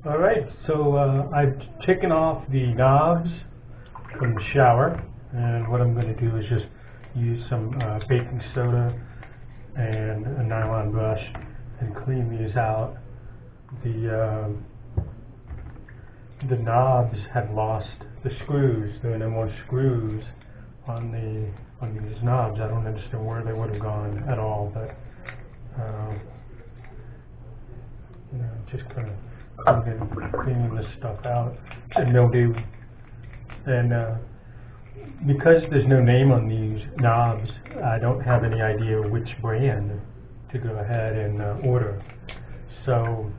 Alright, so I've taken off the knobs from the shower, and what I'm going to do is just use some baking soda and a nylon brush and clean these out. The knobs have lost the screws. There are no more screws on these knobs. I don't understand where they would have gone at all, but just kind of cleaning this stuff out. It's mildew, and because there's no name on these knobs, I don't have any idea which brand to go ahead and order. So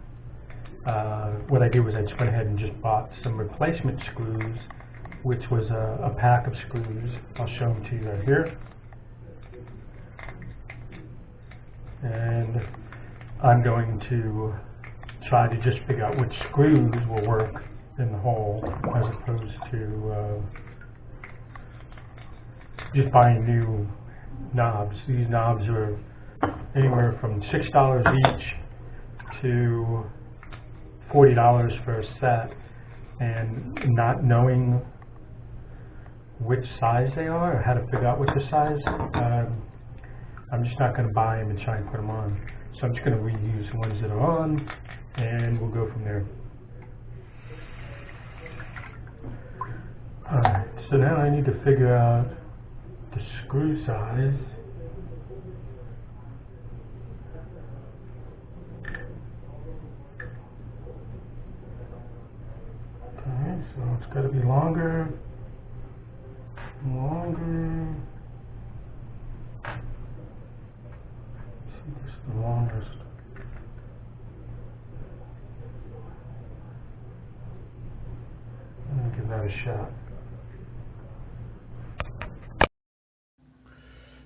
what I did was I just went ahead and just bought some replacement screws, which was a pack of screws. I'll show them to you right here. And I'm going to try to just figure out which screws will work in the hole, as opposed to just buying new knobs. These knobs are anywhere from $6 each to $40 for a set, and not knowing which size they are or how to figure out what the size, I'm just not going to buy them and try and put them on. So I'm just going to reuse the ones that are on, and we'll go from there. Alright, so now I need to figure out the screw size. Okay, so it's got to be longer. See, this is the longest. I'm gonna give that a shot.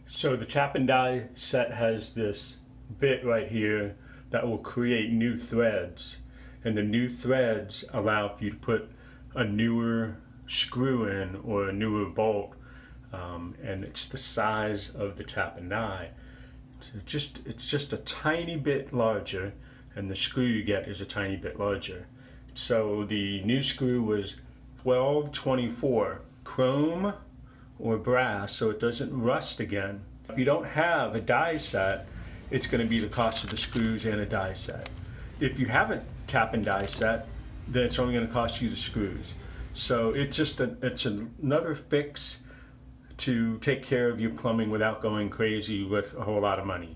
So the tap and die set has this bit right here that will create new threads, and the new threads allow for you to put a newer screw in or a newer bolt, and it's the size of the tap and die. So it's just a tiny bit larger, and the screw you get is a tiny bit larger. So the new screw was 1224 chrome or brass, so it doesn't rust again. If you don't have a die set, it's going to be the cost of the screws and a die set. If you have a tap and die set, then it's only going to cost you the screws. So it's another fix to take care of your plumbing without going crazy with a whole lot of money.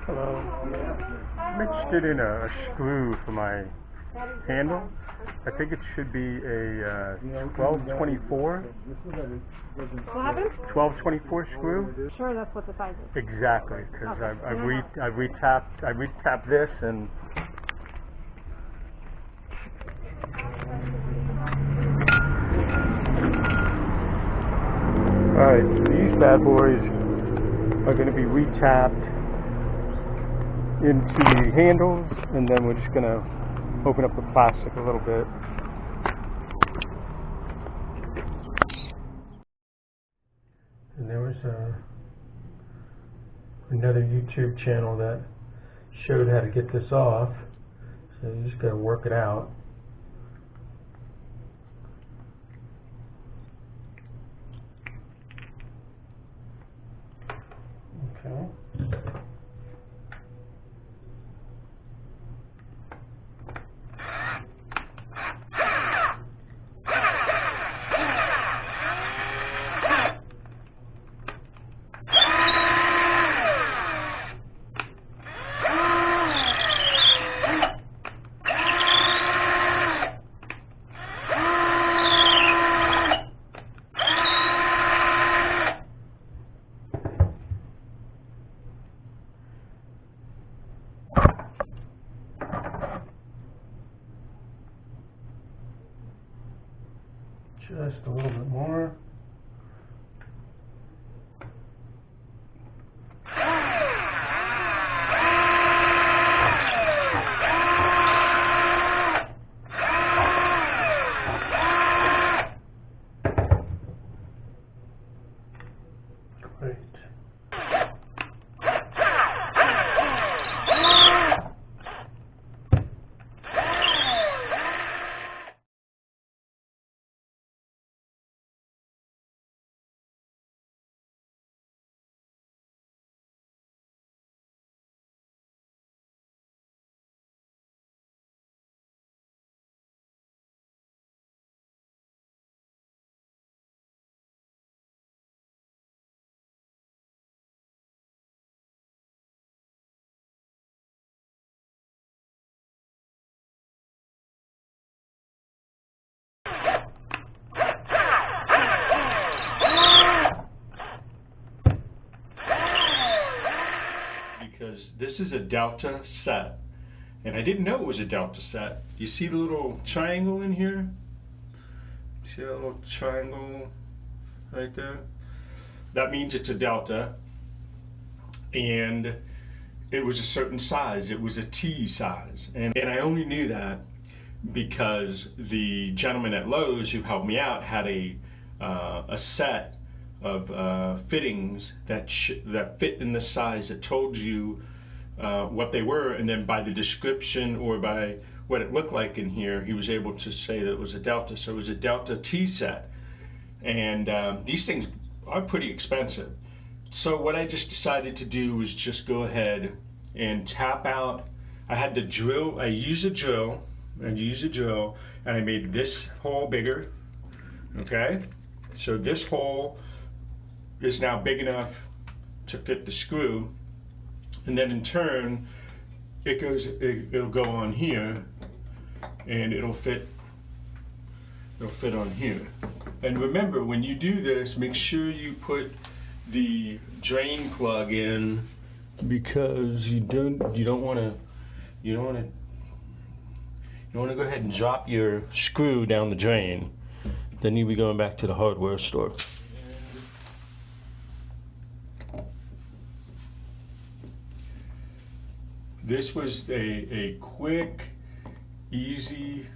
Hello. I'm interested in a screw for my handle. I think it should be a 1224. What happened? 1224 screw. Sure, that's what the size is. Exactly, because I retapped this, and alright, these bad boys are going to be retapped into the handles, and then we're just going to open up the plastic a little bit. And there was another YouTube channel that showed how to get this off, so you just got to work it out. Okay. Just a little bit more. Great. This is a Delta set. And I didn't know it was a Delta set. You see the little triangle in here? See that little triangle right there? That means it's a Delta. And it was a certain size. It was a T size. And I only knew that because the gentleman at Lowe's who helped me out had a set of fittings that fit in the size that told you what they were, and then by the description or by what it looked like in here, he was able to say that it was a Delta. So it was a Delta T set. And these things are pretty expensive. So what I just decided to do was just go ahead and tap out. I had to drill, I used a drill, and I made this hole bigger, okay? So this hole is now big enough to fit the screw, and then in turn, it'll go on here, and it'll fit on here. And remember, when you do this, make sure you put the drain plug in, because you don't want to go ahead and drop your screw down the drain. Then you'll be going back to the hardware store. This was a quick, easy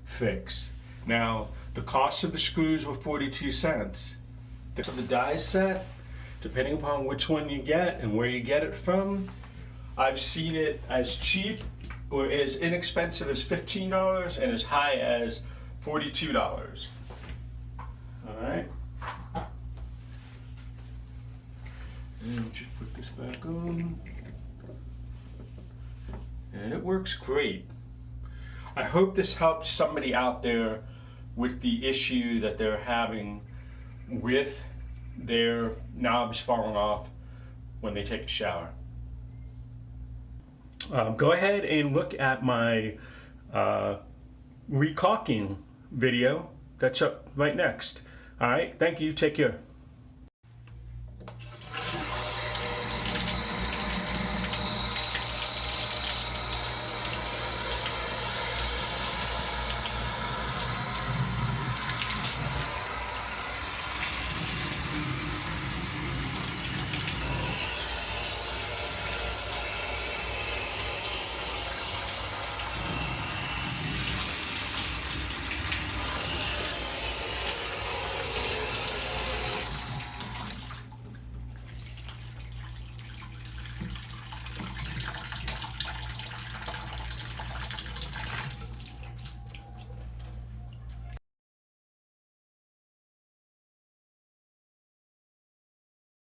fix. Now, the cost of the screws were 42 cents. So the die set, depending upon which one you get and where you get it from, I've seen it as cheap or as inexpensive as $15 and as high as $42. All right. And just put this back on. And it works great. I hope this helps somebody out there with the issue that they're having with their knobs falling off when they take a shower. Go ahead and look at my recaulking video that's up right next. All right, thank you, take care.